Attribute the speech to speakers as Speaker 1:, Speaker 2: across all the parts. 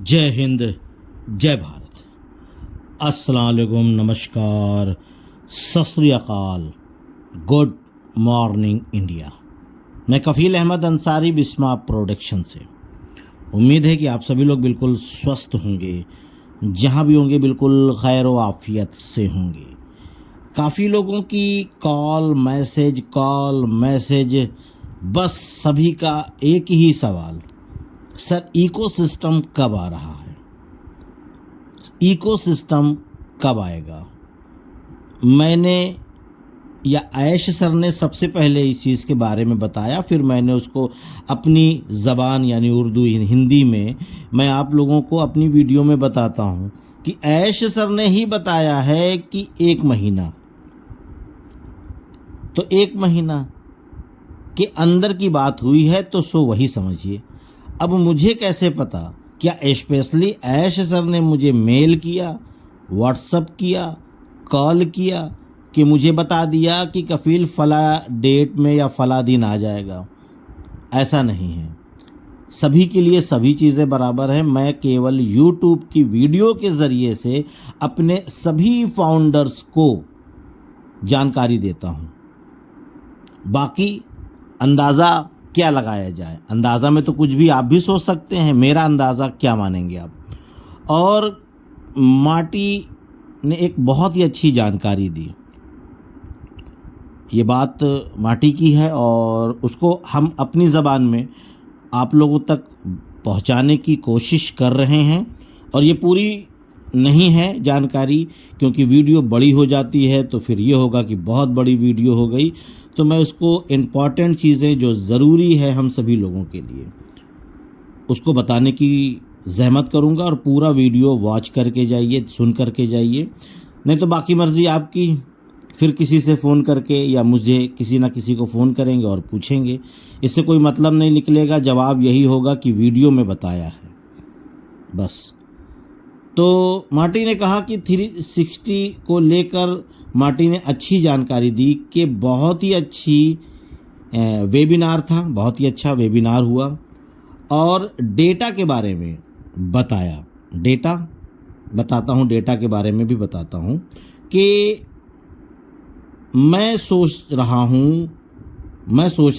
Speaker 1: जय हिंद, जय भारत। अस्सलाम वालेकुम, नमस्कार, सत श्री अकाल, गुड मॉर्निंग इंडिया। मैं कफ़ील अहमद अंसारी, बिस्मा प्रोडक्शन से। उम्मीद है कि आप सभी लोग बिल्कुल स्वस्थ होंगे, जहाँ भी होंगे बिल्कुल खैर व आफियत से होंगे। काफ़ी लोगों की कॉल मैसेज, बस सभी का एक ही सवाल, सर इकोसिस्टम कब आ रहा है, इकोसिस्टम कब आएगा। मैंने या ऐश सर ने सबसे पहले इस चीज़ के बारे में बताया, फिर मैंने उसको अपनी ज़बान यानी उर्दू हिंदी में मैं आप लोगों को अपनी वीडियो में बताता हूँ कि ऐश सर ने ही बताया है कि 1 महीना, तो 1 महीना के अंदर की बात हुई है, तो सो वही समझिए। अब मुझे कैसे पता, क्या स्पेशली ऐश सर ने मुझे मेल किया, व्हाट्सअप किया, कॉल किया कि मुझे बता दिया कि कफ़ील फ़ला डेट में या फ़ला दिन आ जाएगा? ऐसा नहीं है। सभी के लिए सभी चीज़ें बराबर हैं। मैं केवल यूट्यूब की वीडियो के ज़रिए से अपने सभी फाउंडर्स को जानकारी देता हूँ। बाकी अंदाज़ा क्या लगाया जाए, अंदाज़ा में तो कुछ भी आप भी सोच सकते हैं, मेरा अंदाज़ा क्या मानेंगे आप। और माटी ने एक बहुत ही अच्छी जानकारी दी। ये बात माटी की है और उसको हम अपनी ज़बान में आप लोगों तक पहुंचाने की कोशिश कर रहे हैं। और ये पूरी नहीं है जानकारी, क्योंकि वीडियो बड़ी हो जाती है तो फिर ये होगा कि बहुत बड़ी वीडियो हो गई। तो मैं उसको इम्पॉर्टेंट चीज़ें जो ज़रूरी है हम सभी लोगों के लिए, उसको बताने की ज़हमत करूँगा। और पूरा वीडियो वॉच करके जाइए, सुन करके जाइए, नहीं तो बाकी मर्ज़ी आपकी। फिर किसी से फ़ोन करके या मुझे किसी ना किसी को फ़ोन करेंगे और पूछेंगे, इससे कोई मतलब नहीं निकलेगा। जवाब यही होगा कि वीडियो में बताया है, बस। तो माटी ने कहा कि 360 को लेकर माटी ने अच्छी जानकारी दी कि बहुत ही अच्छी वेबिनार था, बहुत ही अच्छा वेबिनार हुआ। और डेटा के बारे में बताया, डेटा बताता हूँ, डेटा के बारे में भी बताता हूँ कि मैं सोच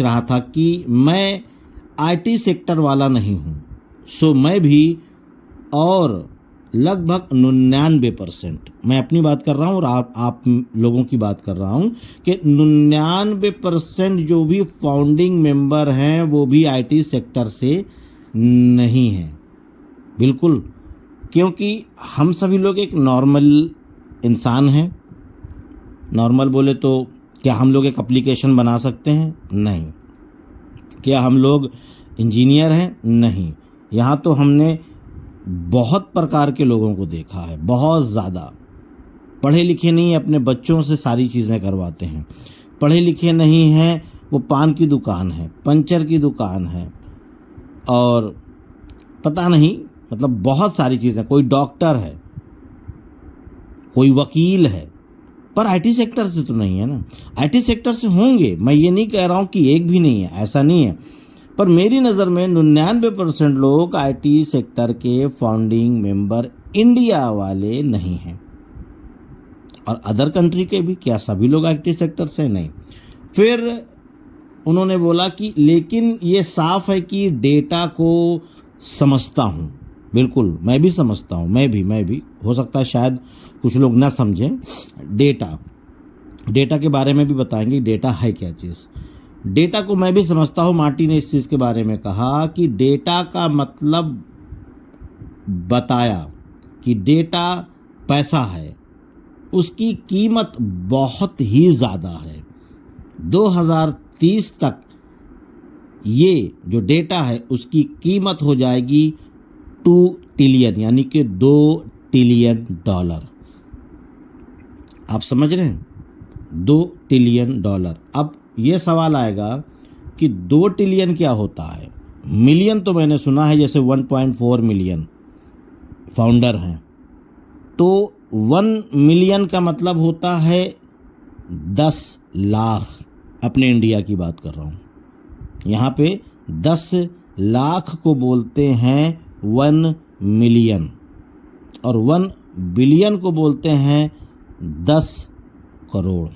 Speaker 1: रहा था कि मैं आईटी सेक्टर वाला नहीं हूँ, सो मैं भी और लगभग 99% मैं अपनी बात कर रहा हूँ और आप लोगों की बात कर रहा हूँ कि 99% जो भी फाउंडिंग मेंबर हैं वो भी आईटी सेक्टर से नहीं हैं, बिल्कुल। क्योंकि हम सभी लोग एक नॉर्मल इंसान हैं। नॉर्मल बोले तो क्या हम लोग एक एप्लीकेशन बना सकते हैं? नहीं। क्या हम लोग इंजीनियर हैं? नहीं। यहाँ तो हमने बहुत प्रकार के लोगों को देखा है, बहुत ज़्यादा। पढ़े लिखे नहीं, अपने बच्चों से सारी चीज़ें करवाते हैं। पढ़े लिखे नहीं हैं, वो पान की दुकान है, पंचर की दुकान है, और पता नहीं, मतलब बहुत सारी चीज़ें। कोई डॉक्टर है, कोई वकील है, पर आईटी सेक्टर से तो नहीं है ना। आईटी सेक्टर से होंगे, मैं ये नहीं कह रहा हूँ कि एक भी नहीं है, ऐसा नहीं है, पर मेरी नज़र में 99% लोग आईटी सेक्टर के फाउंडिंग मेंबर इंडिया वाले नहीं हैं। और अदर कंट्री के भी क्या सभी लोग आईटी सेक्टर से? नहीं। फिर उन्होंने बोला कि लेकिन ये साफ है कि डेटा को समझता हूँ, बिल्कुल मैं भी समझता हूँ, मैं भी हो सकता है शायद कुछ लोग ना समझें। डेटा के बारे में भी बताएंगे, डेटा है क्या चीज़। डेटा को मैं भी समझता हूँ। माटी ने इस चीज़ के बारे में कहा कि डेटा का मतलब बताया कि डेटा पैसा है, उसकी कीमत बहुत ही ज़्यादा है। 2030 तक ये जो डेटा है उसकी कीमत हो जाएगी 2 ट्रिलियन, यानी कि $2 ट्रिलियन। आप समझ रहे हैं? $2 ट्रिलियन। अब ये सवाल आएगा कि 2 ट्रिलियन क्या होता है? मिलियन तो मैंने सुना है, जैसे 1.4 मिलियन फाउंडर हैं, तो 1 मिलियन का मतलब होता है 10 लाख। अपने इंडिया की बात कर रहा हूँ, यहाँ पे 10 लाख को बोलते हैं 1 मिलियन, और 1 बिलियन को बोलते हैं 10 करोड़,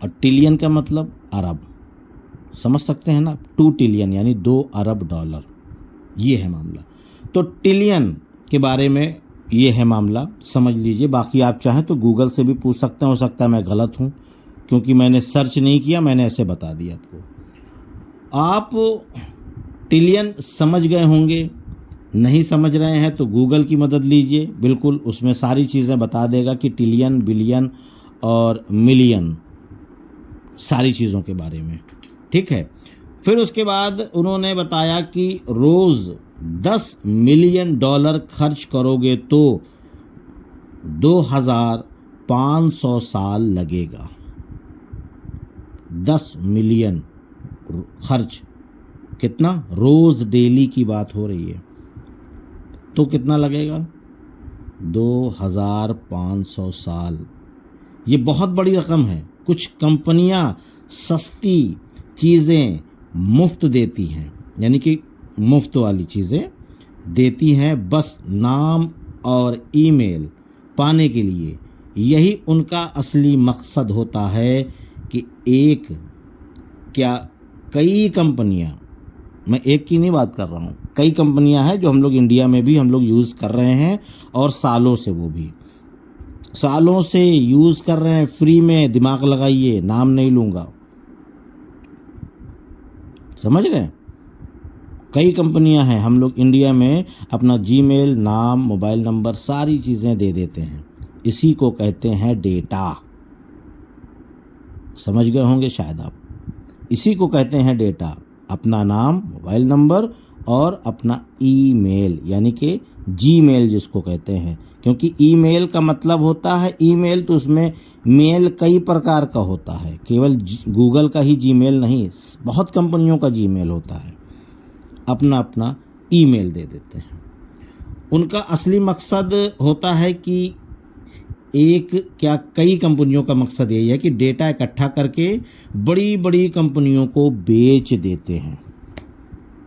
Speaker 1: और ट्रिलियन का मतलब अरब। समझ सकते हैं ना, 2 ट्रिलियन यानी 2 अरब डॉलर, ये है मामला। तो ट्रिलियन के बारे में ये है मामला, समझ लीजिए। बाकी आप चाहें तो गूगल से भी पूछ सकते हैं, हो सकता है मैं गलत हूँ, क्योंकि मैंने सर्च नहीं किया, मैंने ऐसे बता दिया आपको। आप ट्रिलियन समझ गए होंगे, नहीं समझ रहे हैं तो गूगल की मदद लीजिए, बिल्कुल उसमें सारी चीज़ें बता देगा कि ट्रिलियन, बिलियन और मिलियन, सारी चीज़ों के बारे में, ठीक है। फिर उसके बाद उन्होंने बताया कि रोज़ 10 मिलियन डॉलर खर्च करोगे तो 2500 साल लगेगा। 10 मिलियन खर्च, कितना? रोज़ डेली की बात हो रही है, तो कितना लगेगा? 2500 साल। ये बहुत बड़ी रकम है। कुछ कंपनियां सस्ती चीज़ें मुफ्त देती हैं, यानी कि मुफ्त वाली चीज़ें देती हैं बस नाम और ईमेल पाने के लिए। यही उनका असली मकसद होता है कि एक क्या कई कंपनियां, मैं एक की नहीं बात कर रहा हूँ, कई कंपनियां हैं जो हम लोग इंडिया में भी हम लोग यूज़ कर रहे हैं, और सालों से, वो भी सालों से यूज़ कर रहे हैं। फ्री में, दिमाग लगाइए, नाम नहीं लूँगा, समझ रहे हैं। कई कंपनियां हैं, हम लोग इंडिया में अपना जीमेल, नाम, मोबाइल नंबर, सारी चीज़ें दे देते हैं। इसी को कहते हैं डेटा। समझ गए होंगे शायद आप, इसी को कहते हैं डेटा। अपना नाम, मोबाइल नंबर और अपना ईमेल, यानी कि जीमेल जिसको कहते हैं, क्योंकि ईमेल का मतलब होता है ईमेल, तो उसमें मेल कई प्रकार का होता है, केवल गूगल का ही जीमेल नहीं, बहुत कंपनियों का जीमेल होता है। अपना अपना ईमेल दे देते हैं। उनका असली मकसद होता है कि एक क्या कई कंपनियों का मकसद यही है कि डेटा इकट्ठा करके बड़ी बड़ी कंपनियों को बेच देते हैं।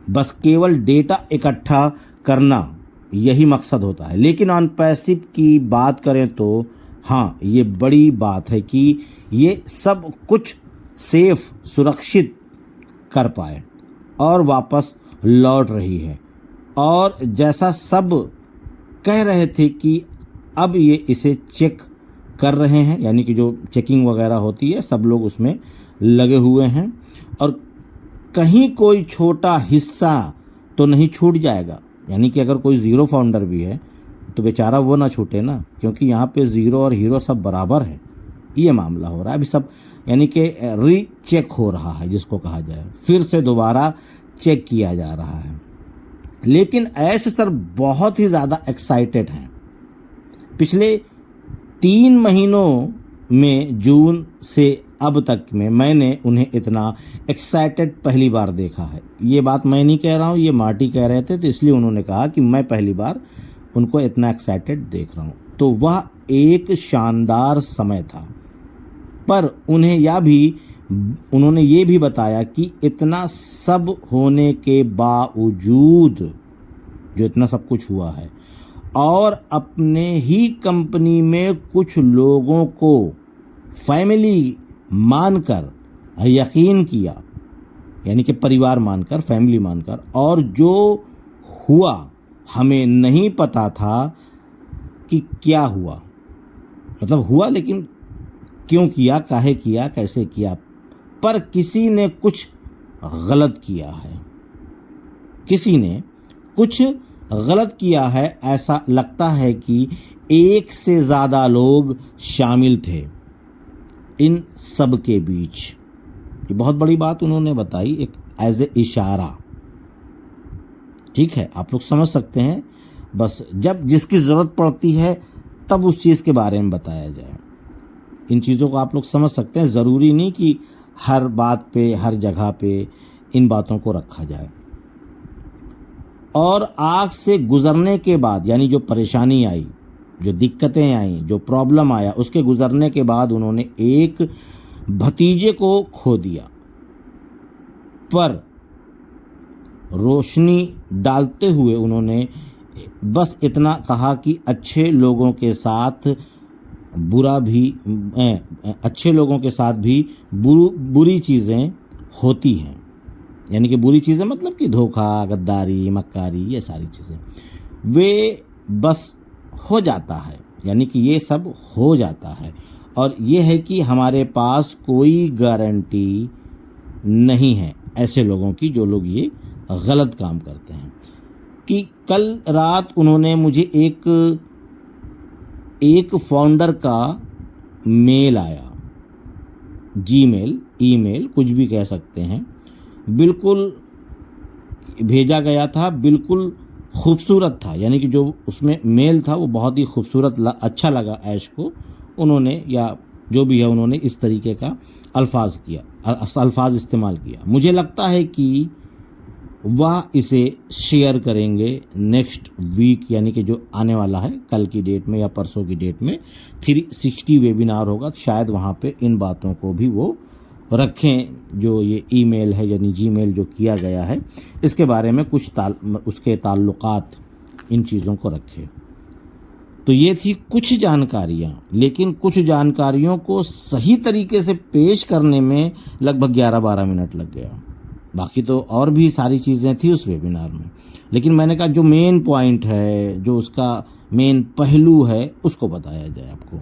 Speaker 1: बस केवल डेटा इकट्ठा करना, यही मकसद होता है। लेकिन ऑन पैसिव की बात करें तो हाँ, ये बड़ी बात है कि ये सब कुछ सेफ, सुरक्षित कर पाए और वापस लौट रही है। और जैसा सब कह रहे थे कि अब ये इसे चेक कर रहे हैं, यानी कि जो चेकिंग वगैरह होती है, सब लोग उसमें लगे हुए हैं, और कहीं कोई छोटा हिस्सा तो नहीं छूट जाएगा। यानी कि अगर कोई ज़ीरो फाउंडर भी है तो बेचारा वो ना छूटे ना, क्योंकि यहाँ पे ज़ीरो और हीरो सब बराबर है। ये मामला हो रहा है अभी सब, यानी कि रीचेक हो रहा है जिसको कहा जाए, फिर से दोबारा चेक किया जा रहा है। लेकिन ऐश सर बहुत ही ज़्यादा एक्साइटेड हैं। पिछले 3 महीनों में, जून से अब तक में, मैंने उन्हें इतना एक्साइटेड पहली बार देखा है। ये बात मैं नहीं कह रहा हूँ, ये मार्टी कह रहे थे, तो इसलिए उन्होंने कहा कि मैं पहली बार उनको इतना एक्साइटेड देख रहा हूँ। तो वह एक शानदार समय था। पर उन्होंने ये भी बताया कि इतना सब होने के बावजूद, जो इतना सब कुछ हुआ है, और अपने ही कंपनी में कुछ लोगों को फैमिली मानकर यकीन किया, यानी कि परिवार मानकर, फैमिली मानकर, और जो हुआ हमें नहीं पता था कि क्या हुआ, मतलब हुआ लेकिन क्यों किया, काहे किया, कैसे किया, पर किसी ने कुछ गलत किया है, किसी ने कुछ गलत किया है। ऐसा लगता है कि एक से ज़्यादा लोग शामिल थे इन सब के बीच। ये बहुत बड़ी बात उन्होंने बताई, एक एज ए इशारा, ठीक है, आप लोग समझ सकते हैं। बस जब जिसकी ज़रूरत पड़ती है तब उस चीज़ के बारे में बताया जाए। इन चीज़ों को आप लोग समझ सकते हैं। ज़रूरी नहीं कि हर बात पे, हर जगह पे इन बातों को रखा जाए। और आग से गुजरने के बाद, यानी जो परेशानी आई, जो दिक्कतें आई, जो प्रॉब्लम आया, उसके गुजरने के बाद उन्होंने एक भतीजे को खो दिया, पर रोशनी डालते हुए उन्होंने बस इतना कहा कि अच्छे लोगों के साथ अच्छे लोगों के साथ भी बुरी चीज़ें होती हैं। यानी कि बुरी चीज़ें मतलब कि धोखा, गद्दारी, मक्कारी, ये सारी चीज़ें वे बस हो जाता है, यानी कि ये सब हो जाता है। और ये है कि हमारे पास कोई गारंटी नहीं है ऐसे लोगों की, जो लोग ये गलत काम करते हैं। कि कल रात उन्होंने मुझे एक फाउंडर का मेल आया, जीमेल, ईमेल, कुछ भी कह सकते हैं, बिल्कुल भेजा गया था, बिल्कुल खूबसूरत था। यानी कि जो उसमें मेल था वो बहुत ही खूबसूरत अच्छा लगा ऐश को। उन्होंने, या जो भी है, उन्होंने इस तरीके का अल्फाज इस्तेमाल किया। मुझे लगता है कि वह इसे शेयर करेंगे नेक्स्ट वीक, यानी कि जो आने वाला है, कल की डेट में या परसों की डेट में 360 वेबिनार होगा। शायद वहाँ पे इन बातों को भी वो रखें, जो ये ईमेल है यानी जीमेल जो किया गया है, इसके बारे में कुछ उसके ताल्लुकात, इन चीज़ों को रखें। तो ये थी कुछ जानकारियाँ, लेकिन कुछ जानकारियों को सही तरीके से पेश करने में लगभग 11-12 मिनट लग गया। बाकी तो और भी सारी चीज़ें थी उस वेबिनार में, लेकिन मैंने कहा जो मेन पॉइंट है, जो उसका मेन पहलू है, उसको बताया जाए आपको।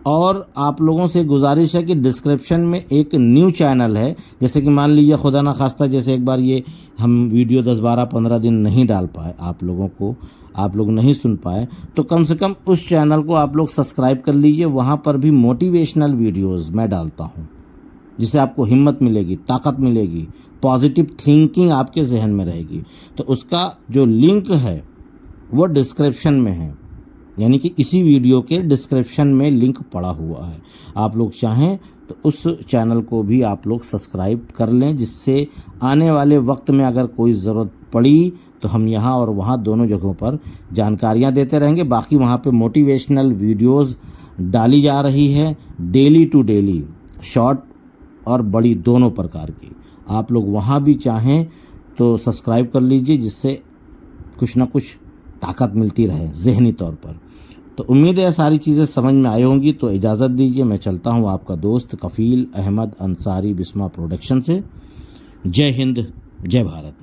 Speaker 1: और आप लोगों से गुजारिश है कि डिस्क्रिप्शन में एक न्यू चैनल है, जैसे कि मान लीजिए खुदा ना खास्ता जैसे एक बार ये हम वीडियो 10-12-15 दिन नहीं डाल पाए, आप लोग नहीं सुन पाए, तो कम से कम उस चैनल को आप लोग सब्सक्राइब कर लीजिए। वहाँ पर भी मोटिवेशनल वीडियोस मैं डालता हूँ, जिससे आपको हिम्मत मिलेगी, ताकत मिलेगी, पॉजिटिव थिंकिंग आपके जहन में रहेगी। तो उसका जो लिंक है वो डिस्क्रिप्शन में है, यानी कि इसी वीडियो के डिस्क्रिप्शन में लिंक पड़ा हुआ है। आप लोग चाहें तो उस चैनल को भी आप लोग सब्सक्राइब कर लें, जिससे आने वाले वक्त में अगर कोई ज़रूरत पड़ी तो हम यहाँ और वहाँ दोनों जगहों पर जानकारियाँ देते रहेंगे। बाकी वहाँ पे मोटिवेशनल वीडियोस डाली जा रही है, डेली टू डेली, शॉर्ट और बड़ी दोनों प्रकार की। आप लोग वहाँ भी चाहें तो सब्सक्राइब कर लीजिए, जिससे कुछ ना कुछ ताकत मिलती रहे ज़हनी तौर पर। तो उम्मीद है सारी चीज़ें समझ में आई होंगी। तो इजाज़त दीजिए, मैं चलता हूँ, आपका दोस्त कफ़ील अहमद अंसारी, बिस्मा प्रोडक्शन से। जय हिंद, जय भारत।